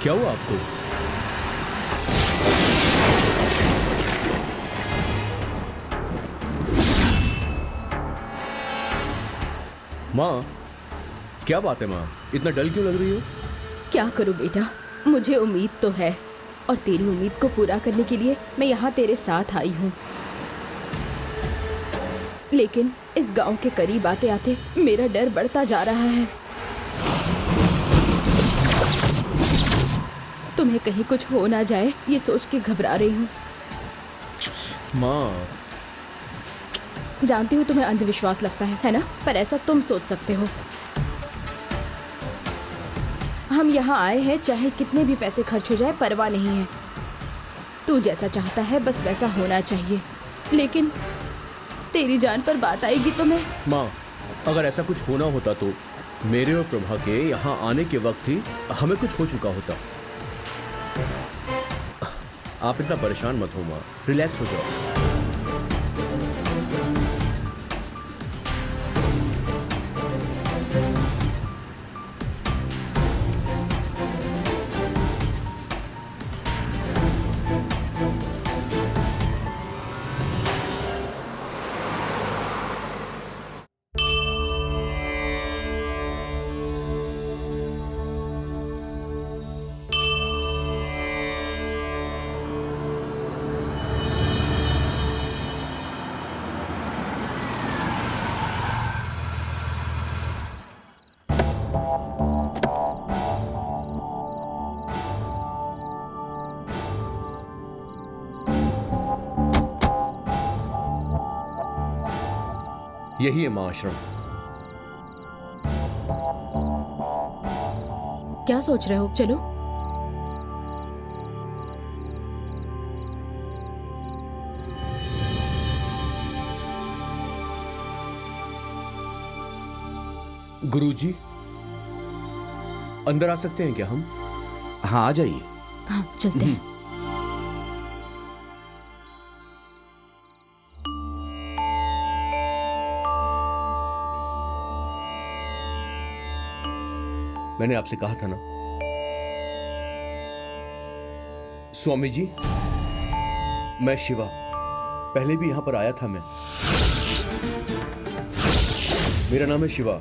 क्या हुआ आपको? माँ, क्या बात है माँ? इतना डल क्यों लग रही हो? क्या करूं बेटा, मुझे उम्मीद तो है और तेरी उम्मीद को पूरा करने के लिए मैं यहाँ तेरे साथ आई हूँ। लेकिन इस गांव के करीब आते आते मेरा डर बढ़ता जा रहा है। तुम्हें कहीं कुछ हो ना जाए ये सोच के घबरा रही हूँ। माँ, जानती हूँ तुम्हें अंधविश्वास लगता है ना? पर ऐसा तुम सोच सकते हो। हम यहाँ आए हैं, चाहे कितने भी पैसे खर्च हो जाए परवाह नहीं है। तू जैसा चाहता है बस वैसा होना चाहिए। लेकिन तेरी जान पर बात आएगी तो मैं... माँ, अगर ऐसा कुछ होना होता तो मेरे और प्रभा के यहाँ आने के वक्त ही हमें कुछ हो चुका होता। आप इतना परेशान मत हो माँ, रिलैक्स हो जाओ। यही है माँ आश्रम। क्या सोच रहे हो? चलो। गुरुजी, अंदर आ सकते हैं क्या हम? हाँ, आ जाइए। हाँ, चलते हैं। मैंने आपसे कहा था ना स्वामी जी, मैं शिवा, पहले भी यहां पर आया था मैं। मेरा नाम है शिवा।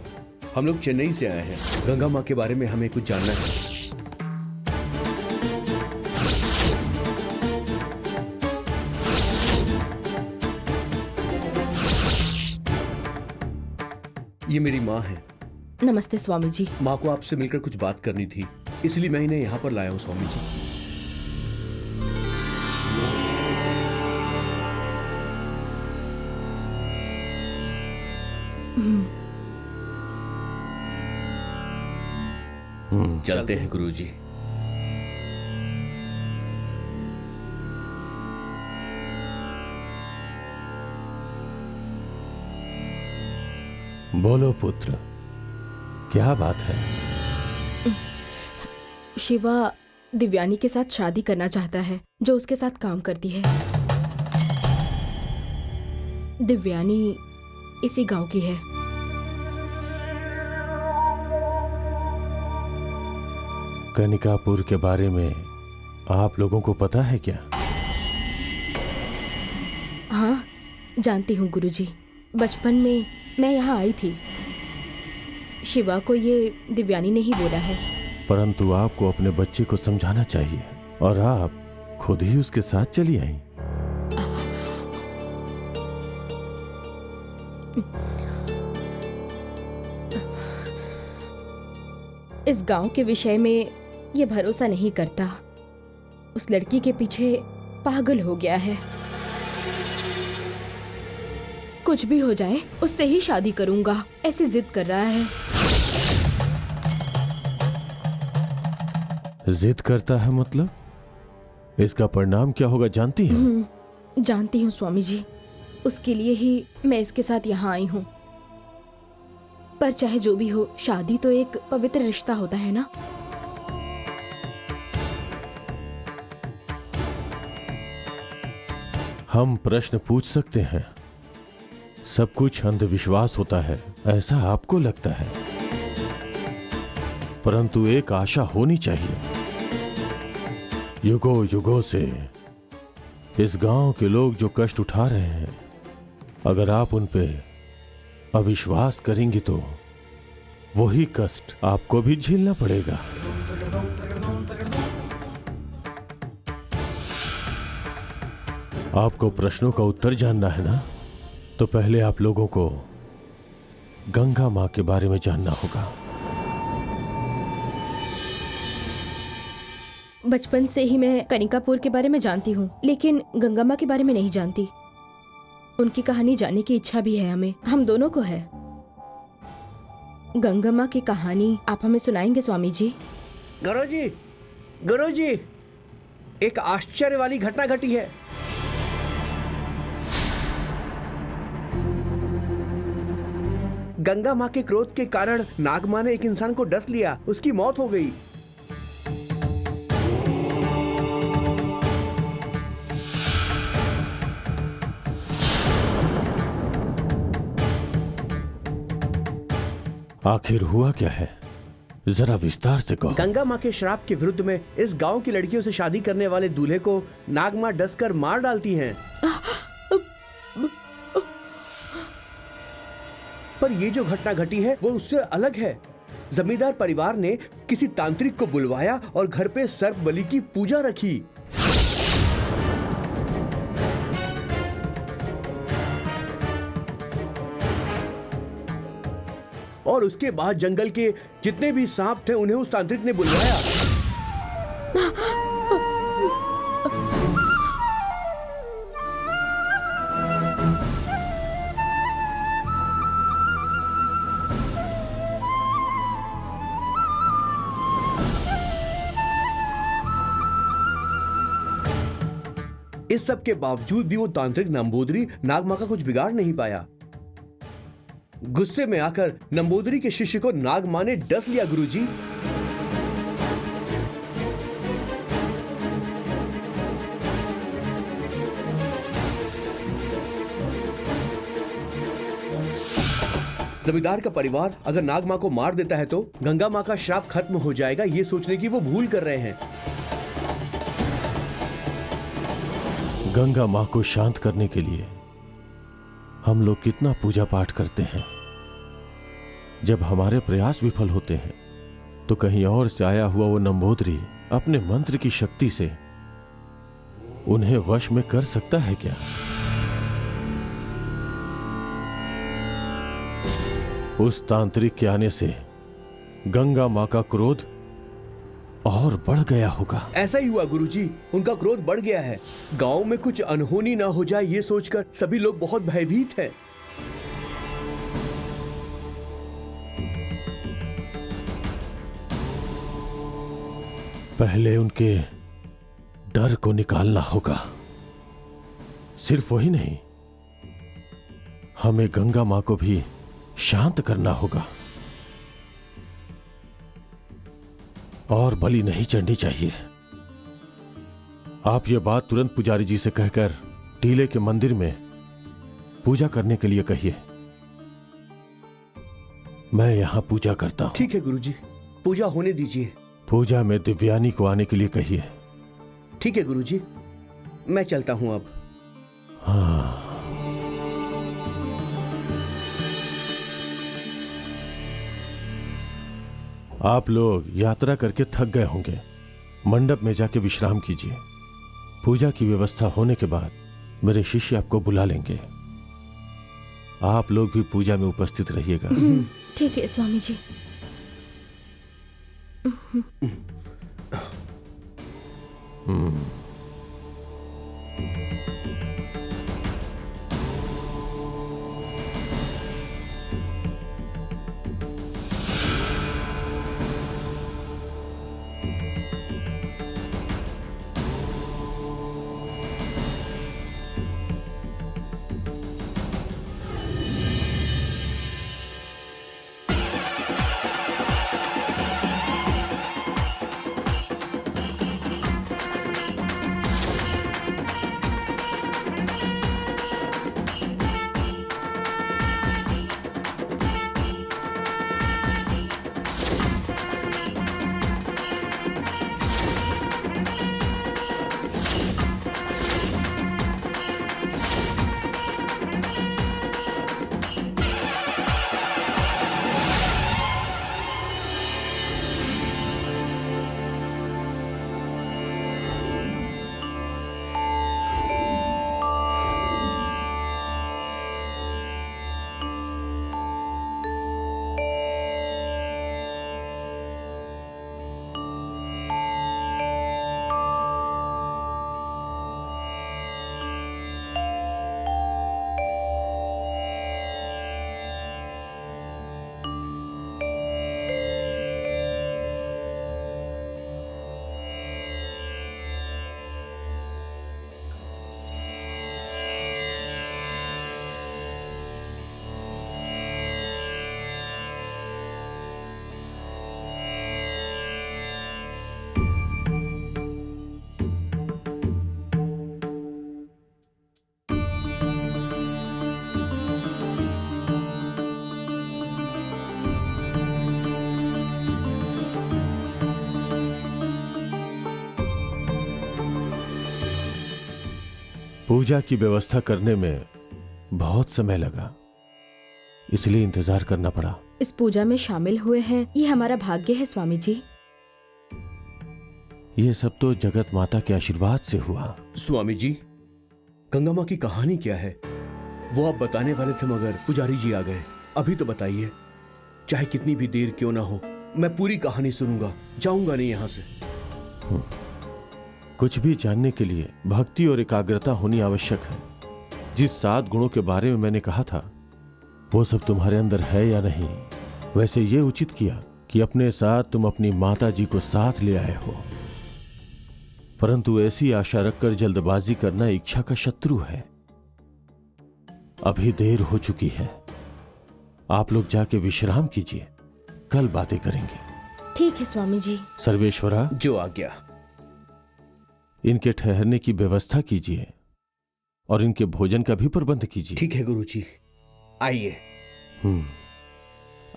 हम लोग चेन्नई से आए हैं। गंगा माँ के बारे में हमें कुछ जानना है। ये मेरी माँ है। नमस्ते स्वामी जी। माँ को आपसे मिलकर कुछ बात करनी थी, इसलिए मैं इन्हें यहाँ पर लाया हूँ स्वामी जी। चलते हैं गुरुजी। बोलो पुत्र, क्या बात है? शिवा दिव्यानी के साथ शादी करना चाहता है, जो उसके साथ काम करती है। दिव्यानी इसी गांव की है। कनिकापुर के बारे में आप लोगों को पता है क्या? हाँ, जानती हूँ गुरुजी। बचपन में मैं यहाँ आई थी। शिवा को ये दिव्यानी ने ही बोला है। परंतु आपको अपने बच्चे को समझाना चाहिए और आप खुद ही उसके साथ चली आई। इस गांव के विषय में ये भरोसा नहीं करता। उस लड़की के पीछे पागल हो गया है। कुछ भी हो जाए उससे ही शादी करूंगा, ऐसी जिद कर रहा है। जिद करता है मतलब? इसका परिणाम क्या होगा जानती हैं? जानती हूँ स्वामी जी, उसके लिए ही मैं इसके साथ यहाँ आई हूँ। पर चाहे जो भी हो, शादी तो एक पवित्र रिश्ता होता है ना। हम प्रश्न पूछ सकते हैं। सब कुछ अंधविश्वास होता है ऐसा आपको लगता है, परंतु एक आशा होनी चाहिए। युगों युगों से इस गांव के लोग जो कष्ट उठा रहे हैं, अगर आप उन पे अविश्वास करेंगी तो वही कष्ट आपको भी झेलना पड़ेगा। आपको प्रश्नों का उत्तर जानना है ना, तो पहले आप लोगों को गंगा मां के बारे में जानना होगा। बचपन से ही मैं कनिकापुर के बारे में जानती हूँ, लेकिन गंगा माँ के बारे में नहीं जानती। उनकी कहानी जानने की इच्छा भी है हमें, हम दोनों को है। गंगा माँ की कहानी आप हमें सुनाएंगे स्वामी जी? गुरुजी, एक आश्चर्य वाली घटना घटी है। गंगा माँ के क्रोध के कारण नागमाँ ने एक इंसान को डस लिया, उसकी मौत हो गई। आखिर हुआ क्या है, जरा विस्तार से कहो। गंगा माँ के श्राप के विरुद्ध में इस गांव की लड़कियों से शादी करने वाले दूल्हे को नागमाँ डसकर मार डालती हैं। पर ये जो घटना घटी है वो उससे अलग है। जमींदार परिवार ने किसी तांत्रिक को बुलवाया और घर पे सर्प बलि की पूजा रखी। और उसके बाद जंगल के जितने भी सांप थे उन्हें उस तांत्रिक ने बुलवाया। इस सब के बावजूद भी वो तांत्रिक नंबूदरी नागमाँ का कुछ बिगाड़ नहीं पाया। गुस्से में आकर नंबूदरी के शिष्य को नागमाँ ने डस लिया। गुरुजी, जमींदार का परिवार अगर नागमाँ को मार देता है तो गंगा माँ का श्राप खत्म हो जाएगा, ये सोचने की वो भूल कर रहे हैं। गंगा मां को शांत करने के लिए हम लोग कितना पूजा पाठ करते हैं। जब हमारे प्रयास विफल होते हैं तो कहीं और से आया हुआ वो नंबूदरी अपने मंत्र की शक्ति से उन्हें वश में कर सकता है क्या? उस तांत्रिक के आने से गंगा मां का क्रोध और बढ़ गया होगा। ऐसा ही हुआ गुरुजी, उनका क्रोध बढ़ गया है। गांव में कुछ अनहोनी ना हो जाए ये सोचकर सभी लोग बहुत भयभीत हैं। पहले उनके डर को निकालना होगा। सिर्फ वही नहीं, हमें गंगा मां को भी शांत करना होगा। और बलि नहीं चढ़नी चाहिए। आप ये बात तुरंत पुजारी जी से कहकर टीले के मंदिर में पूजा करने के लिए कहिए। मैं यहां पूजा करता हूं। ठीक है गुरुजी, पूजा होने दीजिए। पूजा में दिव्यानी को आने के लिए कहिए। ठीक है गुरुजी, मैं चलता हूं अब। हाँ। आप लोग यात्रा करके थक गए होंगे, मंडप में जाके विश्राम कीजिए। पूजा की व्यवस्था होने के बाद मेरे शिष्य आपको बुला लेंगे। आप लोग भी पूजा में उपस्थित रहिएगा। ठीक है स्वामी जी। पूजा की व्यवस्था करने में बहुत समय लगा, इसलिए इंतजार करना पड़ा। इस पूजा में शामिल हुए हैं, ये हमारा भाग्य है स्वामी जी। ये सब तो जगत माता के आशीर्वाद से हुआ। स्वामी जी, गंगा माँ की कहानी क्या है? वो आप बताने वाले थे मगर पुजारी जी आ गए। अभी तो बताइए, चाहे कितनी भी देर क्यों ना हो, मैं पूरी कहानी सुनूंगा, जाऊंगा नहीं यहां से। कुछ भी जानने के लिए भक्ति और एकाग्रता होनी आवश्यक है। जिस 7 गुणों के बारे में मैंने कहा था वो सब तुम्हारे अंदर है या नहीं। वैसे ये उचित किया कि अपने साथ तुम अपनी माता जी को साथ ले आए हो, परंतु ऐसी आशा रखकर जल्दबाजी करना इच्छा का शत्रु है। अभी देर हो चुकी है, आप लोग जाके विश्राम कीजिए, कल बातें करेंगे। ठीक है स्वामी जी। सर्वेश्वरा, जो आ गया। इनके ठहरने की व्यवस्था कीजिए और इनके भोजन का भी प्रबंध कीजिए। ठीक है गुरुजी, आइए।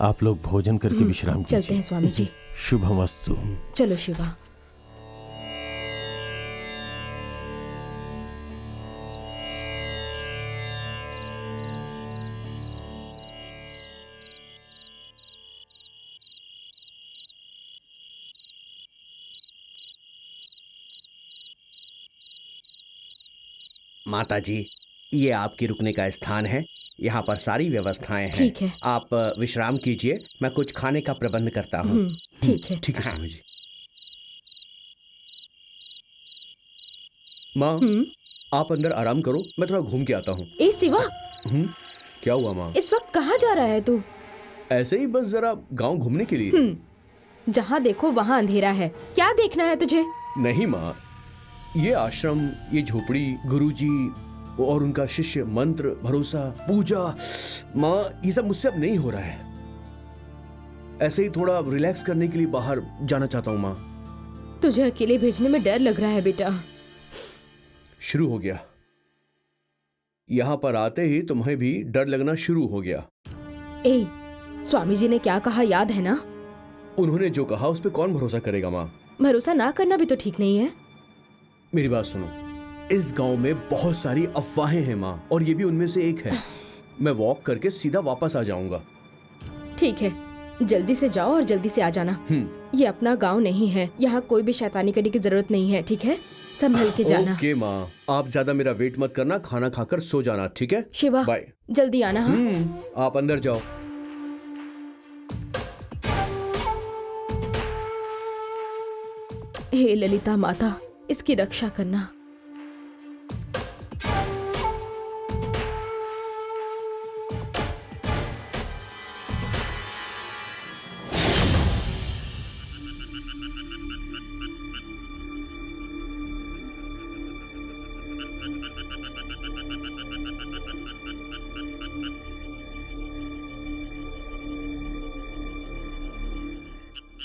आप लोग भोजन करके विश्राम कीजिए। चलते हैं स्वामी जी। शुभमस्तु। चलो शिवा। माता जी, ये आपके रुकने का स्थान है, यहाँ पर सारी व्यवस्थाएं हैं। ठीक है। आप विश्राम कीजिए, मैं कुछ खाने का प्रबंध करता हूँ। ठीक है। ठीक है स्वामी जी। माँ, आप अंदर आराम करो, मैं थोड़ा घूम के आता हूँ। ए शिवा, क्या हुआ माँ? इस वक्त कहाँ जा रहा है तू? ऐसे ही बस जरा गांव घूमने के लिए। जहाँ देखो वहाँ अंधेरा है, क्या देखना है तुझे? नहीं माँ, ये आश्रम, ये झोपड़ी, गुरुजी और उनका शिष्य, मंत्र, भरोसा, पूजा, माँ ये सब मुझसे अब नहीं हो रहा है। ऐसे ही थोड़ा रिलैक्स करने के लिए बाहर जाना चाहता हूँ माँ। तुझे अकेले भेजने में डर लग रहा है बेटा। शुरू हो गया, यहाँ पर आते ही तुम्हें भी डर लगना शुरू हो गया। ए, स्वामी जी ने क्या कहा याद है ना? उन्होंने जो कहा उस पर कौन भरोसा करेगा माँ? भरोसा ना करना भी तो ठीक नहीं है। मेरी बात सुनो, इस गांव में बहुत सारी अफवाहें हैं माँ, और ये भी उनमें से एक है। मैं वॉक करके सीधा वापस आ जाऊंगा। ठीक है, जल्दी से जाओ और जल्दी से आ जाना। ये अपना गांव नहीं है, यहाँ कोई भी शैतानी करने की जरूरत नहीं है, ठीक है? संभल के जाना। ओके माँ, आप ज्यादा मेरा वेट मत करना, खाना खाकर सो जाना, ठीक है? शिवा, बाय। जल्दी आना। हाँ? आप अंदर जाओ। हे ललिता माता, इसकी रक्षा करना।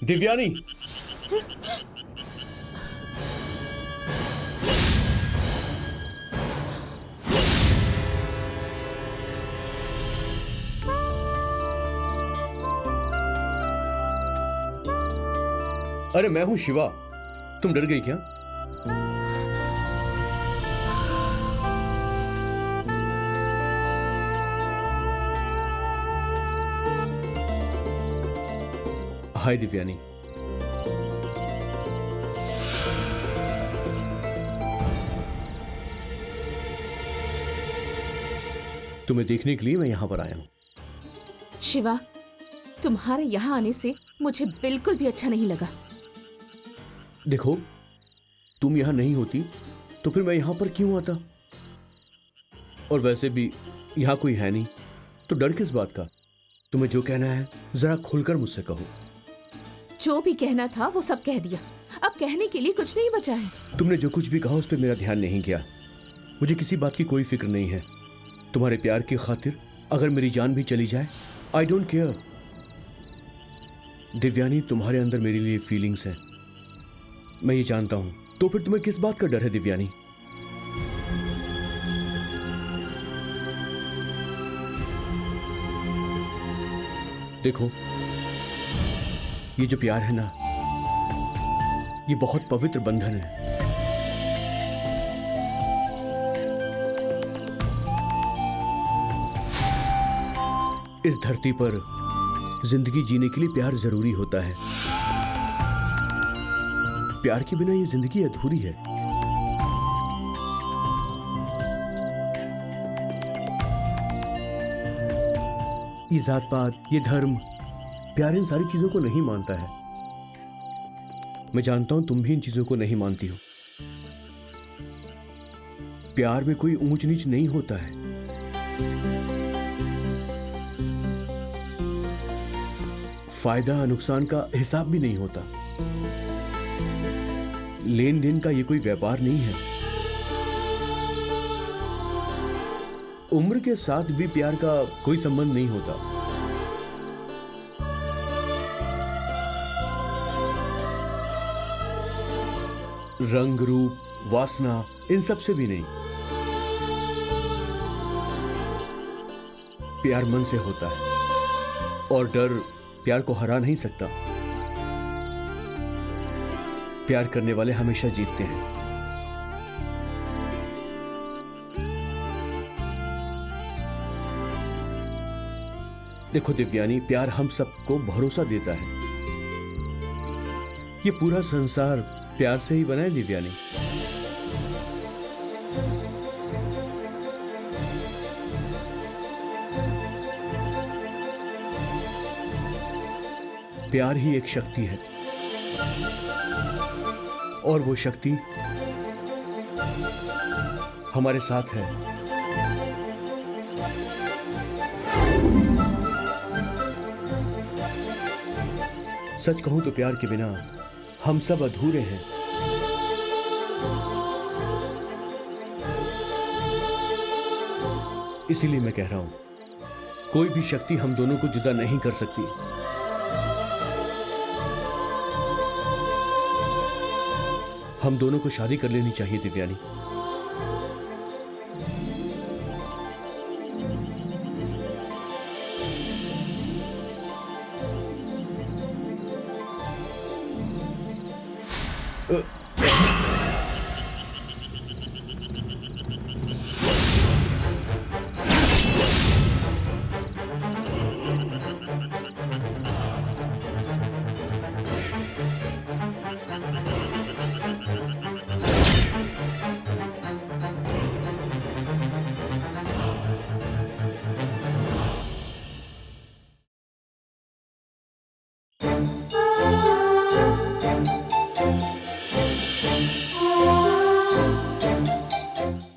दिव्यानी, अरे मैं हूं शिवा, तुम डर गई क्या? हाय दिव्यानी। तुम्हें देखने के लिए मैं यहां पर आया हूं। शिवा, तुम्हारे यहाँ आने से मुझे बिल्कुल भी अच्छा नहीं लगा। देखो, तुम यहां नहीं होती तो फिर मैं यहां पर क्यों आता? और वैसे भी यहां कोई है नहीं, तो डर किस बात का? तुम्हें जो कहना है जरा खुलकर मुझसे कहो। जो भी कहना था वो सब कह दिया, अब कहने के लिए कुछ नहीं बचा है। तुमने जो कुछ भी कहा उस पर मेरा ध्यान नहीं गया। मुझे किसी बात की कोई फिक्र नहीं है। तुम्हारे प्यार की खातिर अगर मेरी जान भी चली जाए, आई डोंट केयर। दिव्यानी, तुम्हारे अंदर मेरे लिए फीलिंग्स हैं, मैं ये जानता हूं। तो फिर तुम्हें किस बात का डर है दिव्यानी? देखो, ये जो प्यार है ना, ये बहुत पवित्र बंधन है। इस धरती पर जिंदगी जीने के लिए प्यार जरूरी होता है। प्यार के बिना ये जिंदगी अधूरी है। ये जात पात, ये धर्म, प्यार इन सारी चीजों को नहीं मानता है। मैं जानता हूं तुम भी इन चीजों को नहीं मानती हो। प्यार में कोई ऊंच नीच नहीं होता है। फायदा नुकसान का हिसाब भी नहीं होता। लेन देन का ये कोई व्यापार नहीं है। उम्र के साथ भी प्यार का कोई संबंध नहीं होता। रंग, रूप, वासना, इन सब से भी नहीं। प्यार मन से होता है और डर प्यार को हरा नहीं सकता। प्यार करने वाले हमेशा जीतते हैं। देखो दिव्यानी, प्यार हम सबको भरोसा देता है। ये पूरा संसार प्यार से ही बना है दिव्यानी। प्यार ही एक शक्ति है और वो शक्ति हमारे साथ है। सच कहूं तो प्यार के बिना हम सब अधूरे हैं। इसीलिए मैं कह रहा हूं, कोई भी शक्ति हम दोनों को जुदा नहीं कर सकती। हम दोनों को शादी कर लेनी चाहिए दिव्यानी।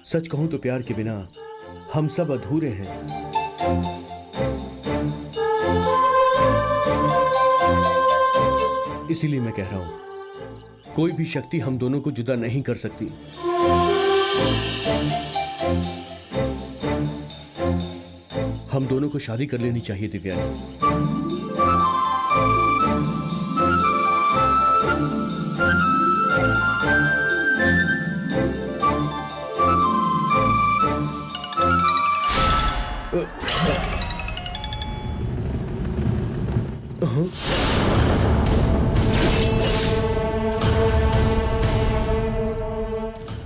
सच कहूं तो प्यार के बिना हम सब अधूरे हैं। इसीलिए मैं कह रहा हूं, कोई भी शक्ति हम दोनों को जुदा नहीं कर सकती। हम दोनों को शादी कर लेनी चाहिए दिव्यानी।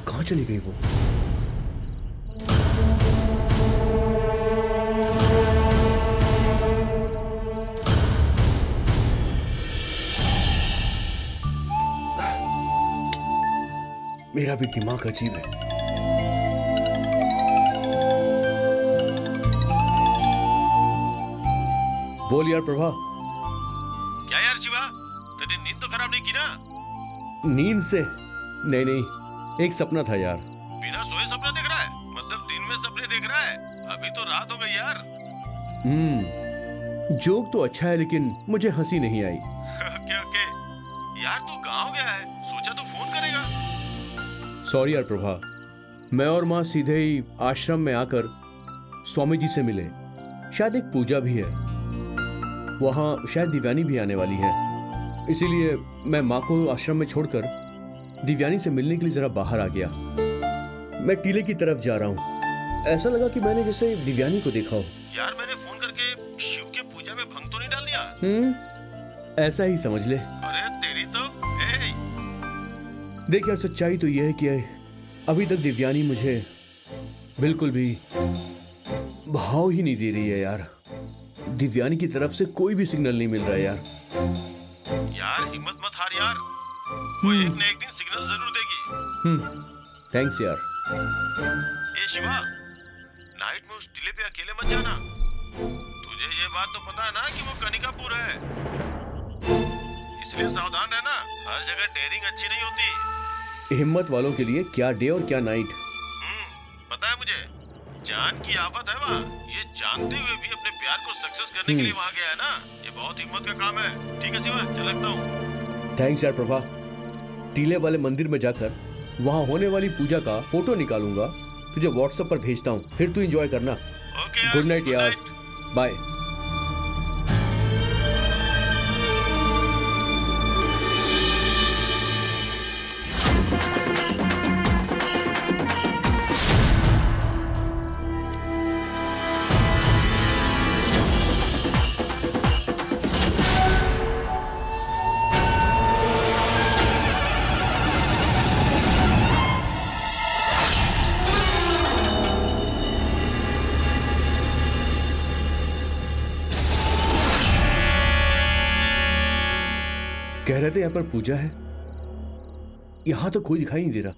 कहां चली गई वो? मेरा भी दिमाग अजीब है। बोल यार प्रभा। क्या यार शिवा, तेरी नींद तो खराब नहीं की ना? नींद से नहीं, एक सपना था यार। बिना सोए सपना देख रहा है? मतलब दिन में सपने देख रहा है? अभी तो रात हो गई यार। जोक तो अच्छा है लेकिन मुझे हंसी नहीं आई। ओके यार, तू गाँव गया है, सोचा तू फोन करेगा। सॉरी यार प्रभा, मैं और माँ सीधे ही आश्रम में आकर स्वामी जी से मिले। शायद एक पूजा भी है, वहां शायद दिव्यानी भी आने वाली है। इसीलिए मैं माँ को आश्रम में छोड़कर दिव्यानी से मिलने के लिए जरा बाहर आ गया। मैं टीले की तरफ जा रहा हूँ। ऐसा लगा कि मैंने जैसे दिव्यानी को देखा हो। यार मैंने फोन करके शिव के पूजा में भंग तो नहीं डाल दिया? ऐसा ही समझ ले। अरे तेरी तो देख यार, सच्चाई तो यह है कि अभी तक दिव्यानी मुझे बिल्कुल भी भाव ही नहीं दे रही है यार। दिव्यानी की तरफ से कोई भी सिग्नल नहीं मिल रहा है यार। यार हिम्मत मत हार यार, वो एक न एक दिन सिग्नल जरूर देगी। थैंक्स यार। ए शिवा, नाइट में उस टीले पे अकेले मत जाना। तुझे ये बात तो पता है ना कि वो कनिकापुर है, इसलिए सावधान रहना। हर जगह डेयरिंग अच्छी नहीं होती। हिम्मत वालों के लिए क्या डे और क्या नाइट। पता है मुझे, जान की आफत है वहाँ। ये जानते हुए भी अपने प्यार को सक्सेस करने के लिए वहाँ गया है ना। ये बहुत हिम्मत का काम है। ठीक है शिवा, चल रखता हूँ। थैंक्स यार प्रभा। टीले वाले मंदिर में जाकर वहाँ होने वाली पूजा का फोटो निकालूंगा, तुझे व्हाट्सएप पर भेजता हूँ, फिर तू एंजॉय करना। ओके यार, गुड नाइट यार, बाय। कह रहे थे यहाँ पर पूजा है, यहाँ तो कोई दिखाई नहीं दे रहा।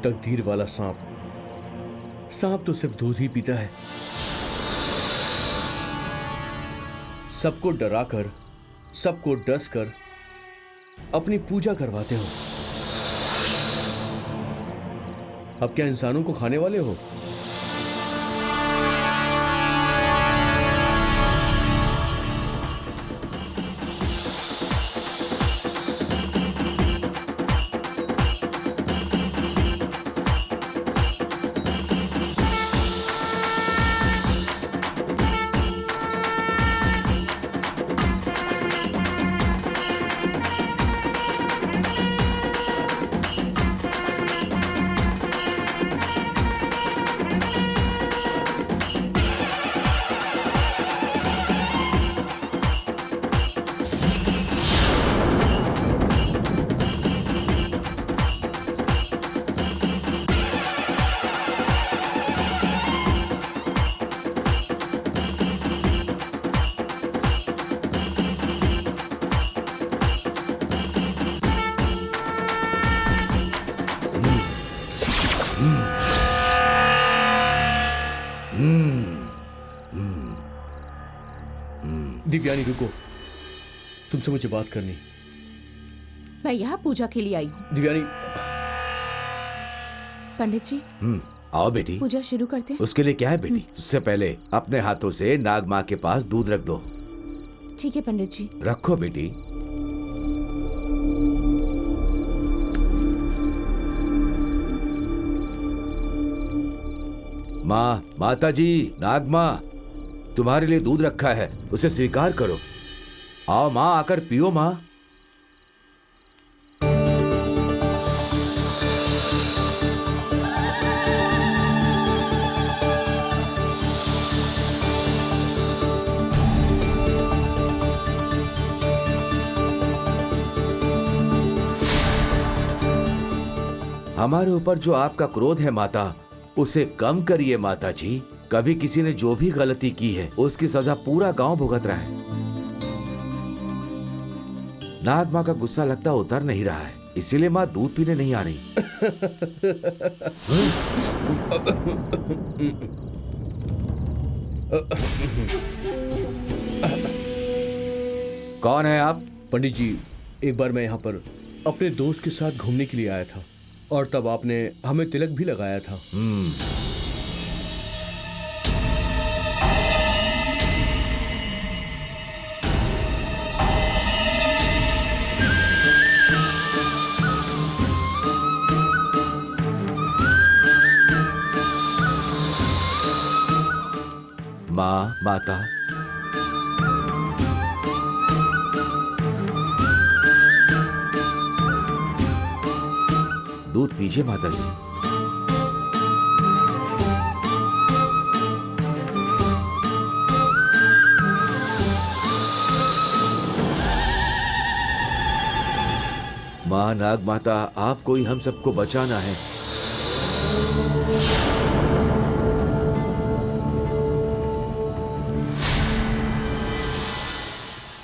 तकदीर वाला सांप, सांप तो सिर्फ दूध ही पीता है। सबको डराकर, सबको डसकर अपनी पूजा करवाते हो। अब क्या इंसानों को खाने वाले हो? दिव्यानी रुको, तुमसे मुझे बात करनी। मैं यहाँ पूजा के लिए आई हूँ। दिव्यानी। पंडित जी, आओ बेटी, पूजा शुरू करते हैं। उसके लिए क्या है बेटी, उससे पहले अपने हाथों से नाग माँ के पास दूध रख दो। ठीक है पंडित जी। रखो बेटी। माँ, माता जी, नाग माँ, तुम्हारे लिए दूध रखा है, उसे स्वीकार करो। आओ माँ, आकर पियो माँ। हमारे ऊपर जो आपका क्रोध है माता, उसे कम करिए माता जी। कभी किसी ने जो भी गलती की है उसकी सजा पूरा गांव भुगत रहा है। नाग माँ का गुस्सा लगता उतर नहीं रहा है, इसीलिए माँ दूध पीने नहीं आ रही। कौन है आप? पंडित जी, एक बार मैं यहाँ पर अपने दोस्त के साथ घूमने के लिए आया था और तब आपने हमें तिलक भी लगाया था। माँ, माता, दूध पीजिए माता जी। माँ नाग माता, आपको ही हम सबको बचाना है।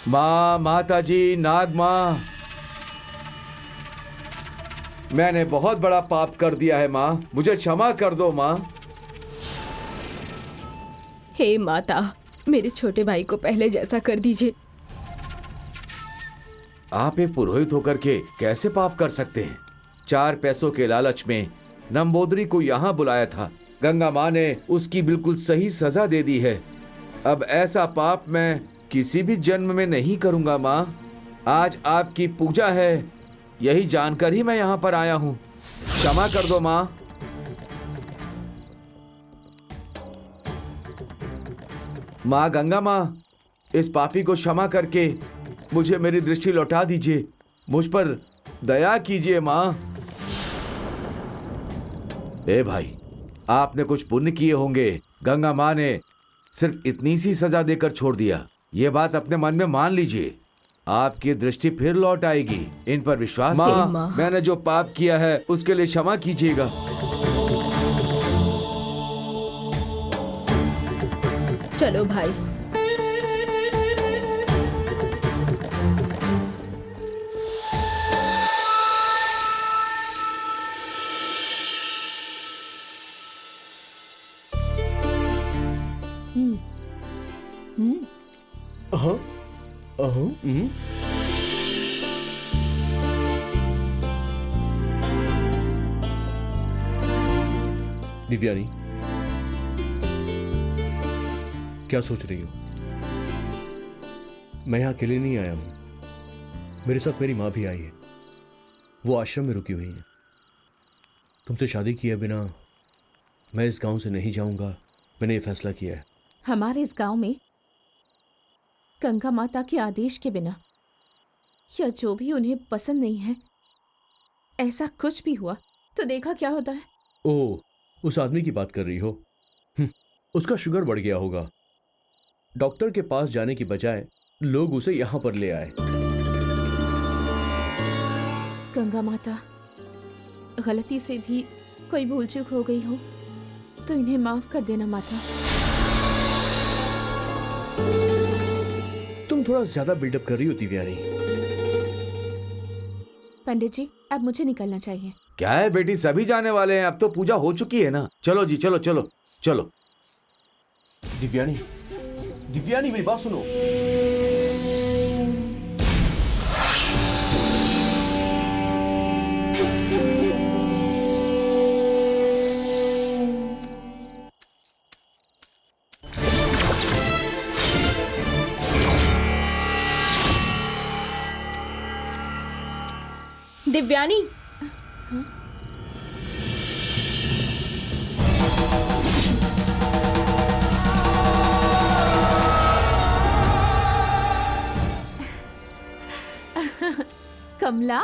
माँ, माता जी, नाग माँ, मैंने बहुत बड़ा पाप कर दिया है माँ, मुझे क्षमा कर दो माँ। हे माता, मेरे छोटे भाई को पहले जैसा कर दीजिए। आप एक पुरोहित होकर के कैसे पाप कर सकते हैं? 4 पैसों के लालच में नंबोदरी को यहाँ बुलाया था। गंगा माँ ने उसकी बिल्कुल सही सजा दे दी है। अब ऐसा पाप मैं किसी भी जन्म में नहीं करूँगा माँ। आज आपकी पूजा है, यही जानकर ही मैं यहाँ पर आया हूँ। क्षमा कर दो माँ। माँ गंगा माँ, इस पापी को क्षमा करके मुझे मेरी दृष्टि लौटा दीजिए। मुझ पर दया कीजिए माँ। ए भाई, आपने कुछ पुण्य किए होंगे। गंगा माँ ने सिर्फ इतनी सी सजा देकर छोड़ दिया। ये बात अपने मन में मान लीजिए, आपकी दृष्टि फिर लौट आएगी। इन पर विश्वास माँ, मैंने जो पाप किया है उसके लिए क्षमा कीजिएगा। चलो भाई। हाँ, दिव्यानी, क्या सोच रही हो? मैं यहाँ अकेले नहीं आया हूं, मेरे साथ मेरी माँ भी आई है। वो आश्रम में रुकी हुई है। तुमसे शादी किए बिना मैं इस गांव से नहीं जाऊंगा। मैंने ये फैसला किया है। हमारे इस गांव में गंगा माता के आदेश के बिना या जो भी उन्हें पसंद नहीं है, ऐसा कुछ भी हुआ तो देखा क्या होता है। ओह, उस आदमी की बात कर रही हो? उसका शुगर बढ़ गया होगा। डॉक्टर के पास जाने की बजाय लोग उसे यहां पर ले आए। गंगा माता, गलती से भी कोई भूल चूक हो गई हो तो इन्हें माफ कर देना माता। तुम थोड़ा ज्यादा बिल्डअप कर रही हो दिव्यानी। पंडित जी, अब मुझे निकलना चाहिए। क्या है बेटी, सभी जाने वाले हैं, अब तो पूजा हो चुकी है ना। चलो जी, चलो चलो चलो। दिव्यानी, दिव्यानी मेरी बात सुनो। दिव्यानी, कमला,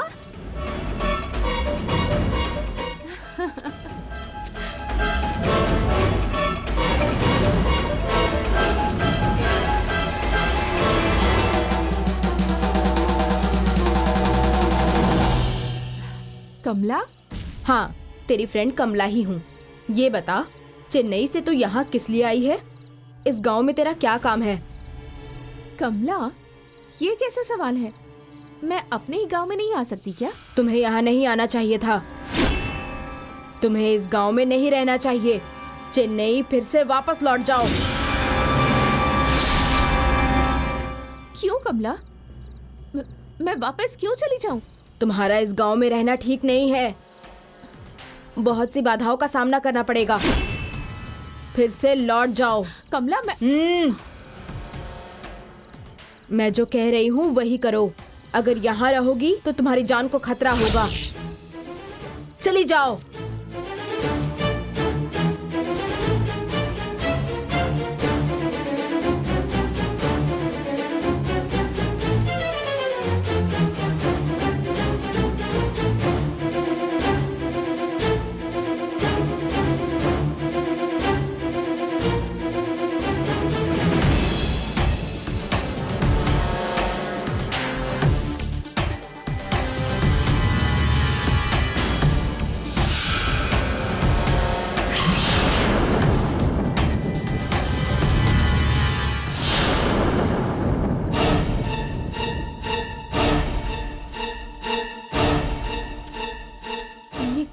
कमला, हाँ तेरी फ्रेंड कमला ही हूँ। ये बता, चेन्नई से तू यहाँ किस लिए आई है? इस गांव में तेरा क्या काम है? कमला, ये कैसा सवाल है? मैं अपने ही गांव में नहीं आ सकती क्या? तुम्हें यहाँ नहीं आना चाहिए था। तुम्हें इस गांव में नहीं रहना चाहिए। चेन्नई फिर से वापस लौट जाओ। क्यों कमला? मैं वापस क्यों चली जाऊं? तुम्हारा इस गांव में रहना ठीक नहीं है। बहुत सी बाधाओं का सामना करना पड़ेगा। फिर से लौट जाओ। कमला, मैं जो कह रही हूँ वही करो। अगर यहाँ रहोगी तो तुम्हारी जान को खतरा होगा। चली जाओ।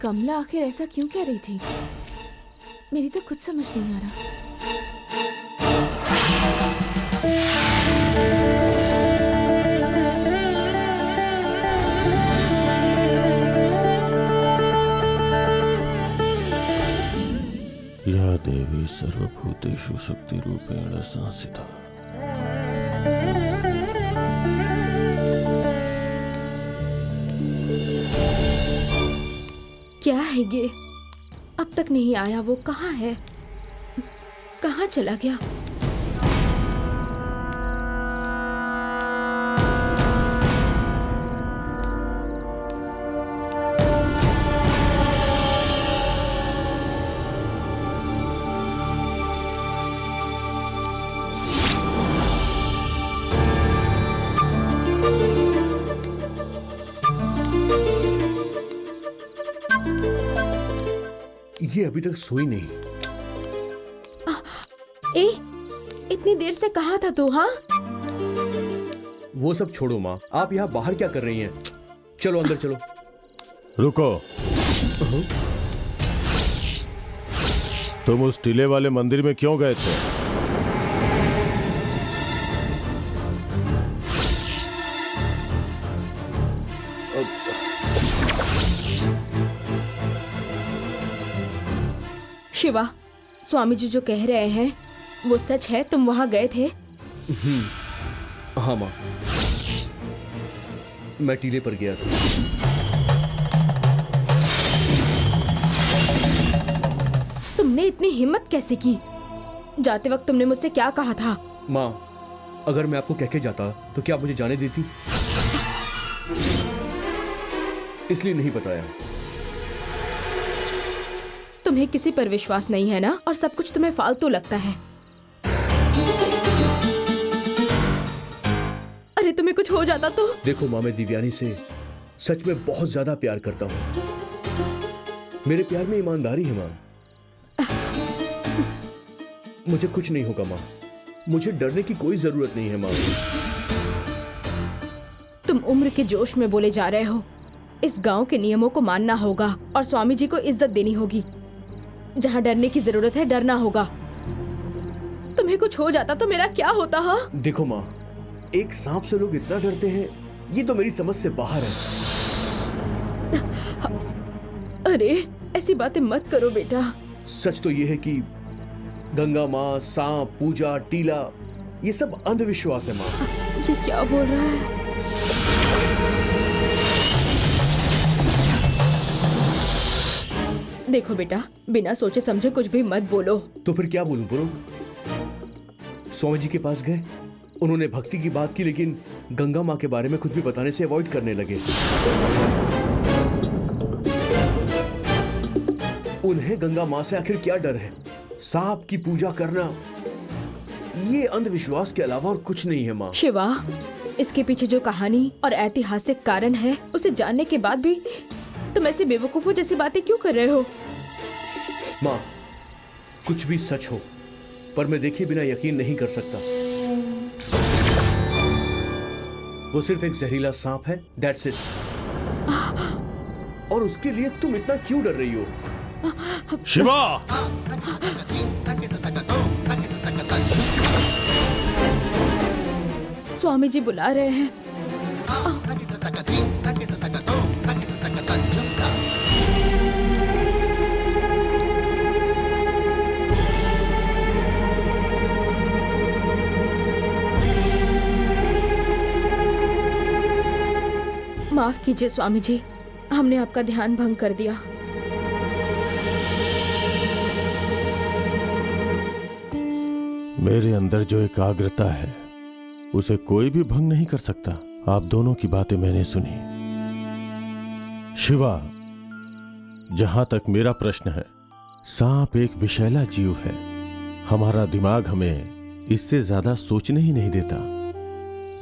कमला आखिर ऐसा क्यों कह रही थी? मेरी तो कुछ समझ नहीं आ रहा। या देवी सर्वभूतेषु शक्तिरूपेण संस्थिता। क्या है ये? अब तक नहीं आया। वो कहाँ है? कहाँ चला गया? ये अभी तक सोई नहीं। इतनी देर से कहाँ था तू? हाँ, वो सब छोड़ो माँ, आप यहाँ बाहर क्या कर रही हैं? चलो अंदर चलो। रुको। तुम उस टीले वाले मंदिर में क्यों गए थे? शिवा, स्वामी जी जो कह रहे हैं वो सच है? तुम वहां गए थे? हाँ माँ, मैं टीले पर गया था। तुमने इतनी हिम्मत कैसे की? जाते वक्त तुमने मुझसे क्या कहा था? माँ, अगर मैं आपको कह के जाता तो क्या आप मुझे जाने देती? इसलिए नहीं बताया। तुम्हें किसी पर विश्वास नहीं है ना, और सब कुछ तुम्हें फालतू लगता है। अरे तुम्हें कुछ हो जाता तो? देखो माँ, मैं दिव्यानी से सच में बहुत ज्यादा प्यार करता हूँ। मेरे प्यार में ईमानदारी है माँ। मुझे कुछ नहीं होगा माँ, मुझे डरने की कोई जरूरत नहीं है माँ। तुम उम्र के जोश में बोले जा रहे हो। इस गांव के नियमों को मानना होगा और स्वामी जी को इज्जत देनी होगी। जहाँ डरने की जरूरत है डरना होगा। तुम्हें कुछ हो जाता तो मेरा क्या होता? हाँ, देखो माँ, एक सांप से लोग इतना डरते हैं, ये तो मेरी समझ से बाहर है। अरे ऐसी बातें मत करो बेटा। सच तो ये है कि गंगा माँ, सांप, पूजा, टीला, ये सब अंधविश्वास है माँ। ये क्या बोल रहा है? देखो बेटा, बिना सोचे समझे कुछ भी मत बोलो। तो फिर क्या बोलूं बोलो? स्वामी जी के पास गए, उन्होंने भक्ति की बात की, लेकिन गंगा माँ के बारे में कुछ भी बताने से अवॉइड करने लगे। उन्हें गंगा माँ से आखिर क्या डर है? सांप की पूजा करना, ये अंधविश्वास के अलावा और कुछ नहीं है माँ। शिवा, इसके पीछे जो कहानी और ऐतिहासिक कारण है उसे जानने के बाद भी तुम ऐसी बेवकूफों जैसी बातें क्यों कर रहे हो? माँ, कुछ भी सच हो, पर मैं देखे बिना यकीन नहीं कर सकता। वो सिर्फ एक जहरीला सांप है, दैट्स इट। और उसके लिए तुम इतना क्यों डर रही हो? शिवा! स्वामी जी बुला रहे हैं। माफ कीजिए स्वामी जी, हमने आपका ध्यान भंग कर दिया। मेरे अंदर जो एकाग्रता है उसे कोई भी भंग नहीं कर सकता। आप दोनों की बातें मैंने सुनी। शिवा, जहां तक मेरा प्रश्न है, सांप एक विषैला जीव है। हमारा दिमाग हमें इससे ज्यादा सोचने ही नहीं देता।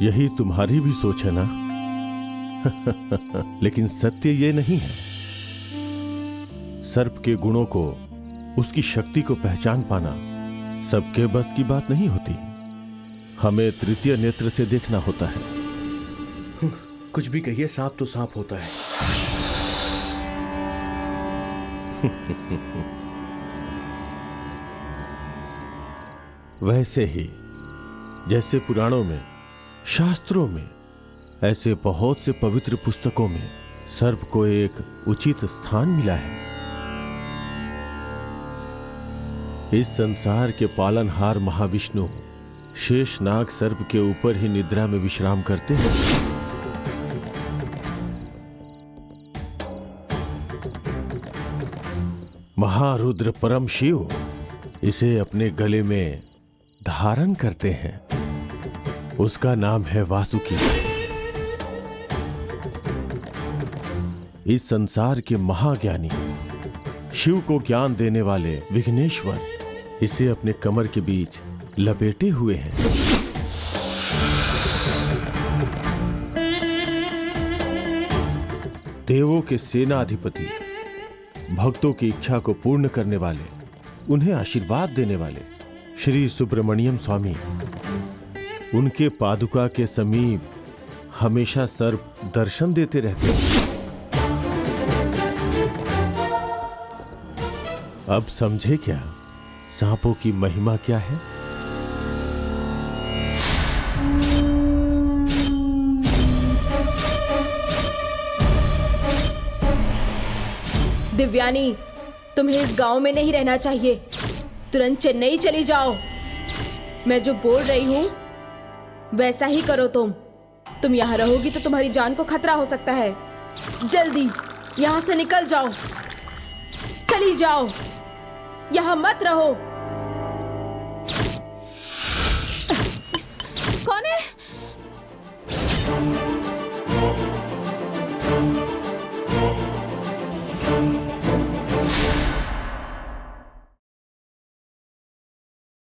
यही तुम्हारी भी सोच है ना? लेकिन सत्य ये नहीं है। सर्प के गुणों को, उसकी शक्ति को पहचान पाना सबके बस की बात नहीं होती। हमें तृतीय नेत्र से देखना होता है। कुछ भी कहिए, सांप तो सांप होता है। वैसे ही जैसे पुराणों में, शास्त्रों में, ऐसे बहुत से पवित्र पुस्तकों में सर्प को एक उचित स्थान मिला है। इस संसार के पालनहार महाविष्णु शेषनाग सर्प के ऊपर ही निद्रा में विश्राम करते हैं। महारुद्र परम शिव इसे अपने गले में धारण करते हैं। उसका नाम है वासुकी। इस संसार के महाज्ञानी, शिव को ज्ञान देने वाले विघ्नेश्वर इसे अपने कमर के बीच लपेटे हुए हैं। देवों के सेनाधिपति, भक्तों की इच्छा को पूर्ण करने वाले, उन्हें आशीर्वाद देने वाले श्री सुब्रमण्यम स्वामी, उनके पादुका के समीप हमेशा सर्प दर्शन देते रहते हैं। अब समझे क्या सांपों की महिमा क्या है? दिव्यानी, तुम्हें इस गांव में नहीं रहना चाहिए। तुरंत चेन्नई चली जाओ। मैं जो बोल रही हूं वैसा ही करो। तुम यहां रहोगी तो तुम्हारी जान को खतरा हो सकता है। जल्दी यहां से निकल जाओ। चली जाओ, यहां मत रहो।